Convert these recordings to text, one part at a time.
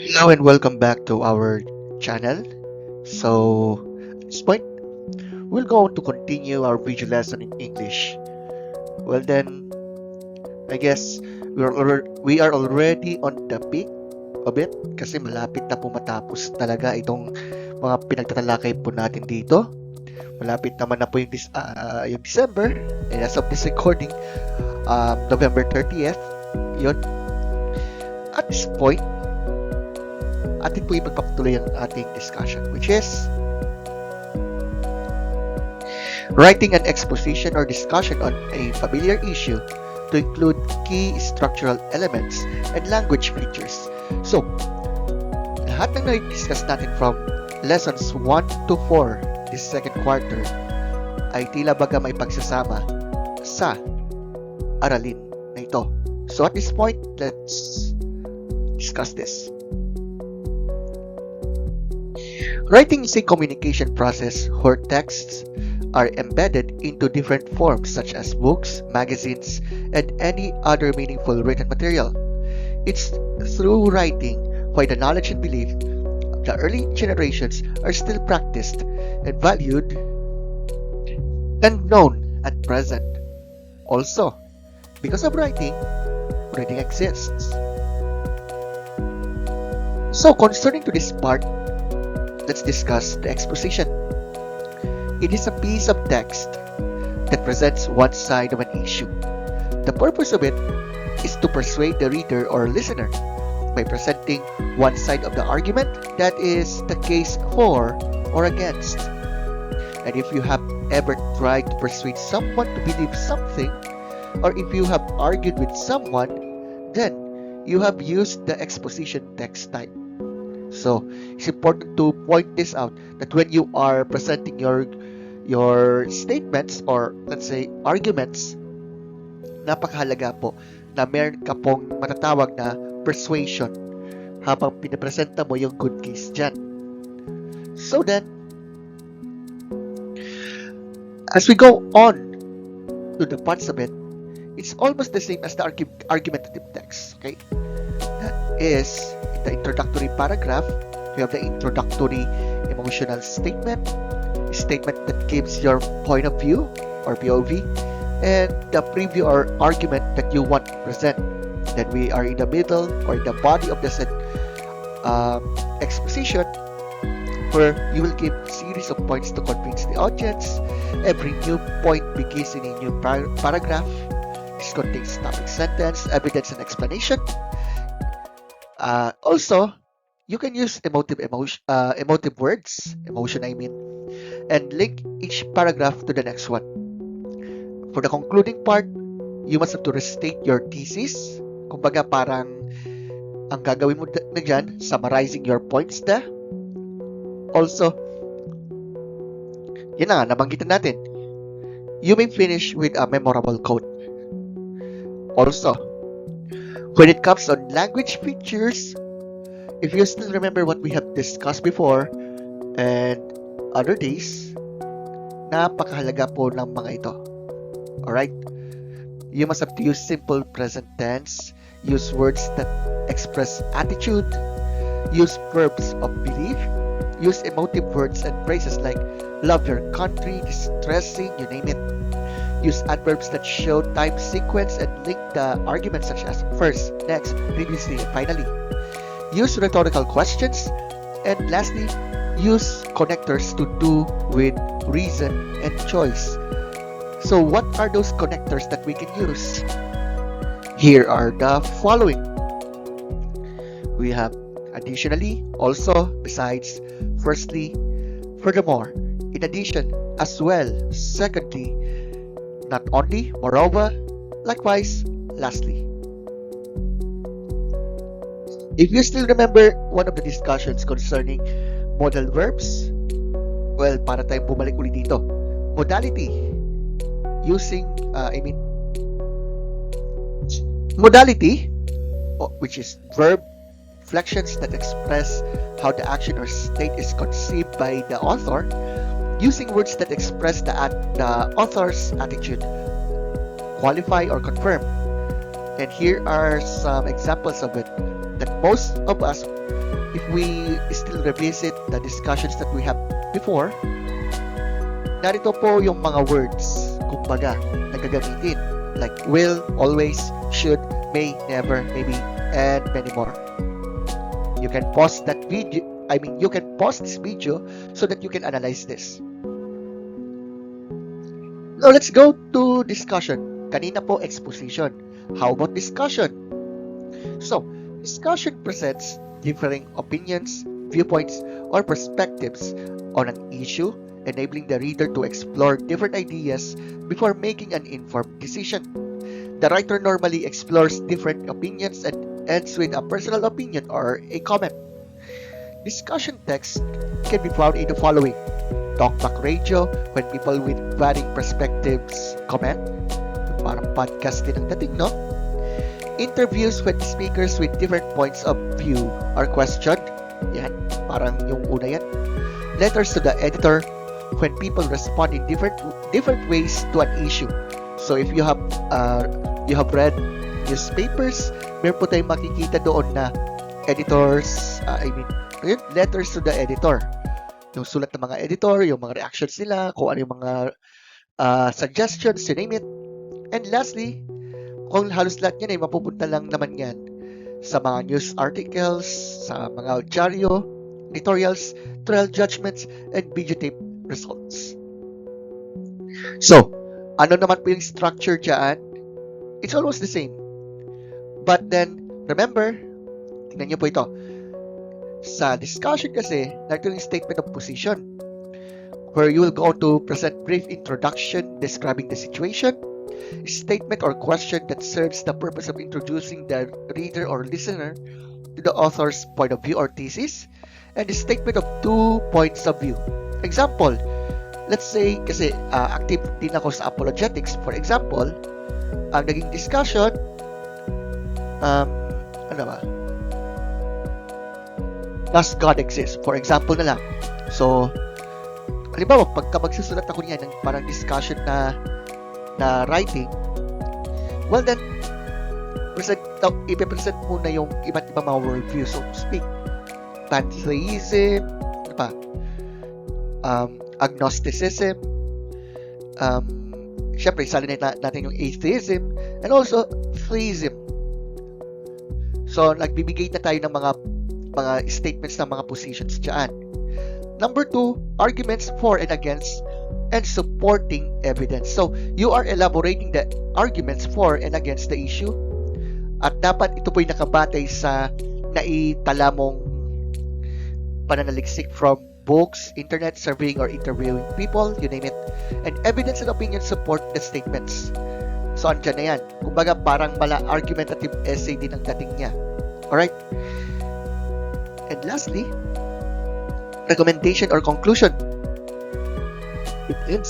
Hello and welcome back to our channel. So, at this point, we're going to continue our video lesson in English. Well then, I guess we are already on the peak of it kasi malapit na po matapos talaga itong mga pinagtatalakay po natin dito. Malapit naman na po yung December, and as of this recording, November 30th. Yun. At this point, atin po ipagpapatuloy ang ating discussion, which is writing an exposition or discussion on a familiar issue to include key structural elements and language features. So, lahat ng na-discuss natin from lessons 1 to 4 this second quarter ay tila baga may pagsasama sa aralin na ito. So at this point, let's discuss this. Writing is a communication process where texts are embedded into different forms such as books, magazines, and any other meaningful written material. It's through writing why the knowledge and belief of the early generations are still practiced and valued and known at present. Also, because of writing exists. So concerning to this part, let's discuss the exposition. It is a piece of text that presents one side of an issue. The purpose of it is to persuade the reader or listener by presenting one side of the argument, that is, the case for or against. And if you have ever tried to persuade someone to believe something, or if you have argued with someone, then you have used the exposition text type. So, it's important to point this out that when you are presenting your statements or let's say arguments, napakahalaga po na meron ka pong matatawag na persuasion habang pinapresenta mo yung good case dyan. So then, as we go on to the parts of it, it's almost the same as the argumentative text. Okay, that is the introductory paragraph. We have the introductory emotional statement that gives your point of view or POV, and the preview or argument that you want to present. Then we are in the middle or the body of the said exposition, where you will give a series of points to convince the audience. Every new point begins in a new paragraph. This contains topic, sentence, evidence, and explanation. Also, you can use emotive words, and link each paragraph to the next one. For the concluding part, you must have to restate your thesis. Kumbaga parang ang gagawin mo na dyan, summarizing your points na. Also, yun na nga, nabanggitan natin. You may finish with a memorable quote. Also, when it comes on language features, if you still remember what we have discussed before and other days, napakahalaga po ng mga ito. Alright? You must have to use simple present tense, use words that express attitude, use verbs of belief, use emotive words and phrases like love your country, distressing, you name it. Use adverbs that show time sequence and link the arguments such as first, next, previously, and finally. Use rhetorical questions. And lastly, use connectors to do with reason and choice. So what are those connectors that we can use? Here are the following. We have additionally, also, besides, firstly, furthermore, in addition, as well, secondly, not only, moreover, likewise, lastly. If you still remember one of the discussions concerning modal verbs, well, para tayong bumalik ulit dito. Modality. Modality, which is verb inflections that express how the action or state is conceived by the author, using words that express the author's attitude, qualify or confirm. And here are some examples of it that most of us if we still revisit the discussions that we have before, narito po yung mga words, kumbaga, na gagamitin. Like will, always, should, may, never, maybe, and many more. You can pause that video. You can pause this video so that you can analyze this. Now, let's go to discussion. Kanina po, exposition. How about discussion? So, discussion presents differing opinions, viewpoints, or perspectives on an issue, enabling the reader to explore different ideas before making an informed decision. The writer normally explores different opinions and ends with a personal opinion or a comment. Discussion text can be found in the following: talkback radio, when people with varying perspectives comment. Parang podcast din ang dating, no? Interviews when speakers with different points of view are questioned. Yan, parang yung una yan. Letters to the editor, when people respond in different ways to an issue. So if you have read newspapers, meron po tayong makikita doon na editors, letters to the editor. Yung sulat ng mga editor, yung mga reactions nila, kung ano yung mga suggestions, you name it. And lastly, kung halos lahat yan ay mapupunta lang naman yan sa mga news articles, sa mga dyaryo, editorials, trial judgments, and videotape results. So, ano naman po yung structure dyan? It's almost the same. But then, remember, tingnan nyo po ito. Sa discussion kasi, narito yung statement of position, where you will go to present brief introduction describing the situation, statement or question that serves the purpose of introducing the reader or listener to the author's point of view or thesis, and a statement of 2 points of view. Example, let's say, kasi active din ako sa apologetics. For example, ang naging discussion, does God exist? For example na lang. So, halimbawa, pagka magsusulat ako niyan ng parang discussion na writing, well then, ipipresent muna yung iba't ibang mga worldview, so to speak. Pantheism, agnosticism, syempre, salin natin yung atheism, and also theism. So, nagbibigay na tayo ng mga statements ng mga positions dyan. Number 2, arguments for and against and supporting evidence. So, you are elaborating the arguments for and against the issue. At dapat ito po'y nakabatay sa naitala mong pananaliksik from books, internet, surveying, or interviewing people, you name it. And evidence and opinion support the statements. So, andyan na yan. Kumbaga, parang argumentative essay din ang dating niya. Alright? And lastly, recommendation or conclusion. It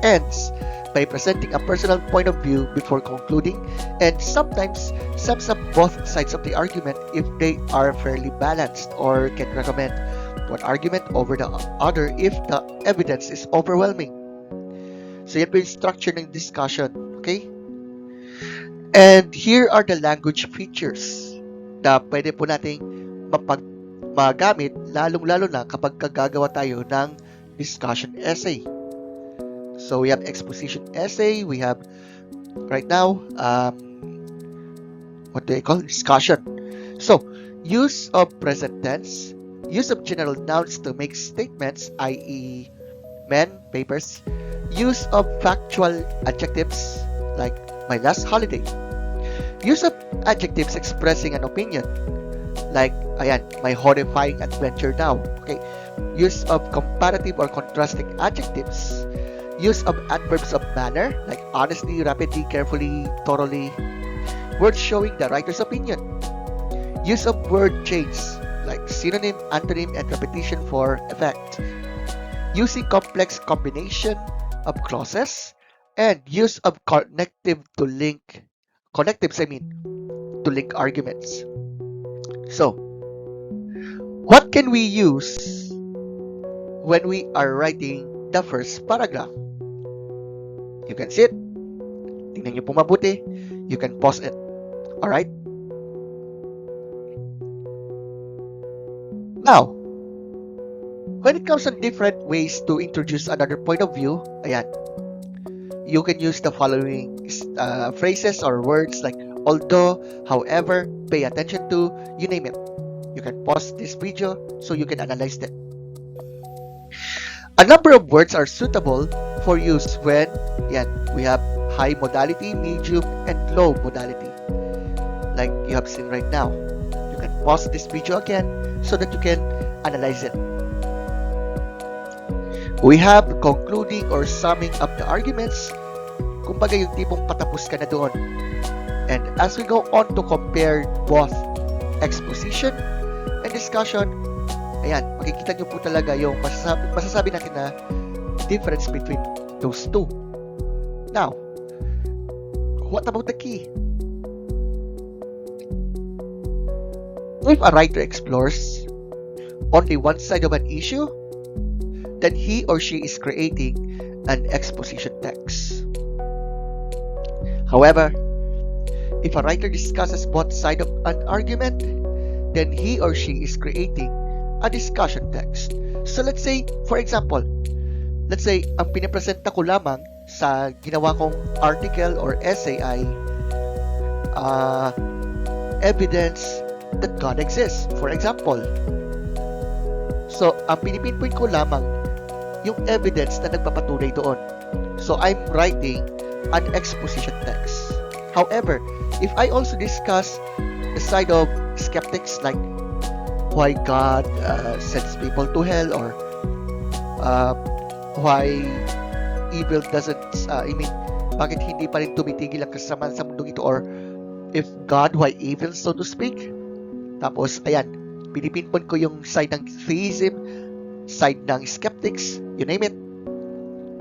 ends by presenting a personal point of view before concluding, and sometimes sums up both sides of the argument if they are fairly balanced, or can recommend one argument over the other if the evidence is overwhelming. So yan po yung structure ng discussion. Okay? And here are the language features na pwede po nating magamit, lalong-lalo na kapag gagawa tayo ng discussion essay. So we have exposition essay, we have right now what do they call discussion. So use of present tense, use of general nouns to make statements, i.e. men, papers, use of factual adjectives like my last holiday, use of adjectives expressing an opinion like ayan, my horrifying adventure now. Okay, use of comparative or contrasting adjectives, use of adverbs of manner like honestly, rapidly, carefully, thoroughly, words showing the writer's opinion, use of word chains like synonym, antonym, and repetition for effect, using complex combination of clauses, and use of connectives to link arguments. So, what can we use when we are writing the first paragraph? You can see it. Tingnan nyo po mabuti. You can pause it. Alright? Now, when it comes on different ways to introduce another point of view, ayan, you can use the following phrases or words like although, however, pay attention to, you name it. You can pause this video so you can analyze it. A number of words are suitable for use when we have high modality, medium, and low modality. Like you have seen right now. You can pause this video again so that you can analyze it. We have concluding or summing up the arguments. Kumbaga yung tipong patapos ka na doon. And as we go on to compare both exposition and discussion, ayan, makikita nyo po talaga yung masasabi natin na difference between those two. Now, what about the key? If a writer explores only one side of an issue, then he or she is creating an exposition text. However, if a writer discusses both sides of an argument, then he or she is creating a discussion text. So let's say, for example, ang pinapresenta ko lamang sa ginawa kong article or essay ay evidence that God exists, for example. So, ang pinipinpoint ko lamang yung evidence na nagpapatunay doon. So, I'm writing an exposition text. However, if I also discuss the side of skeptics like why God sends people to hell or why evil doesn't, bakit hindi pa rin tumitigil ang kasamaan sa mundong ito, or if God, why evil, so to speak. Tapos, ayan, pinipinpoint ko yung side ng theism, side ng skeptics, you name it.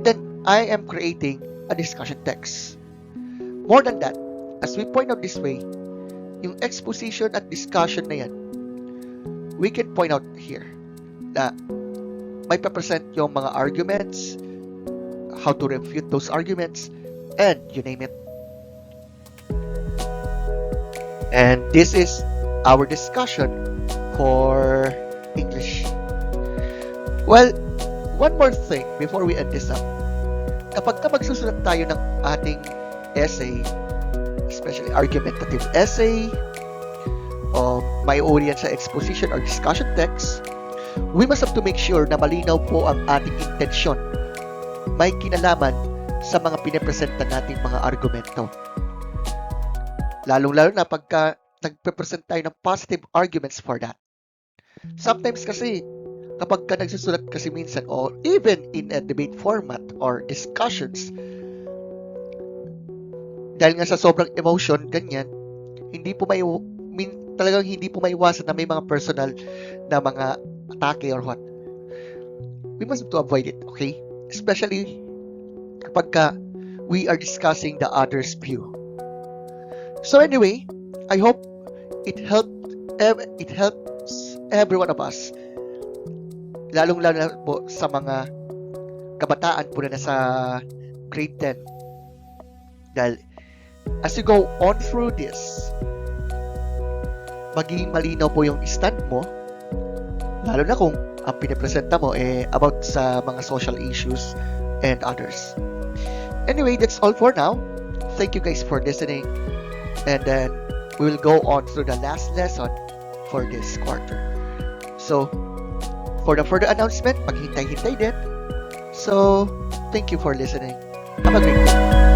Then, I am creating a discussion text. More than that, as we point out this way, yung exposition at discussion na yan, we can point out here na may papresent yung mga arguments, how to refute those arguments, and you name it. And this is our discussion for English. Well, one more thing before we end this up. Kapag magsusulat tayo ng ating essay, especially argumentative essay, o may audience sa exposition or discussion text, we must have to make sure na malinaw po ang ating intensyon. May kinalaman sa mga pinapresenta nating mga argumento. Lalong-lalo na pagka nagpe-present tayo ng positive arguments for that. Sometimes kasi, kapag ka nagsusulat kasi minsan, or even in a debate format or discussions, dahil nga sa sobrang emotion, ganyan, talagang hindi po maiwasan na may mga personal na mga atake or what. We must have to avoid it, okay? Especially kapag ka we are discussing the other's view. So anyway, I hope it helps every one of us, lalong-lalo na po sa mga kabataan po na nasa grade 10. Dahil as you go on through this, magiging malinaw po yung stand mo, lalo na kung ang pinapresenta mo about sa mga social issues and others. Anyway, that's all for now. Thank you guys for listening. And then we will go on through the last lesson for this quarter. So, for the further announcement, maghintay-hintay din. So, thank you for listening. Have a great day.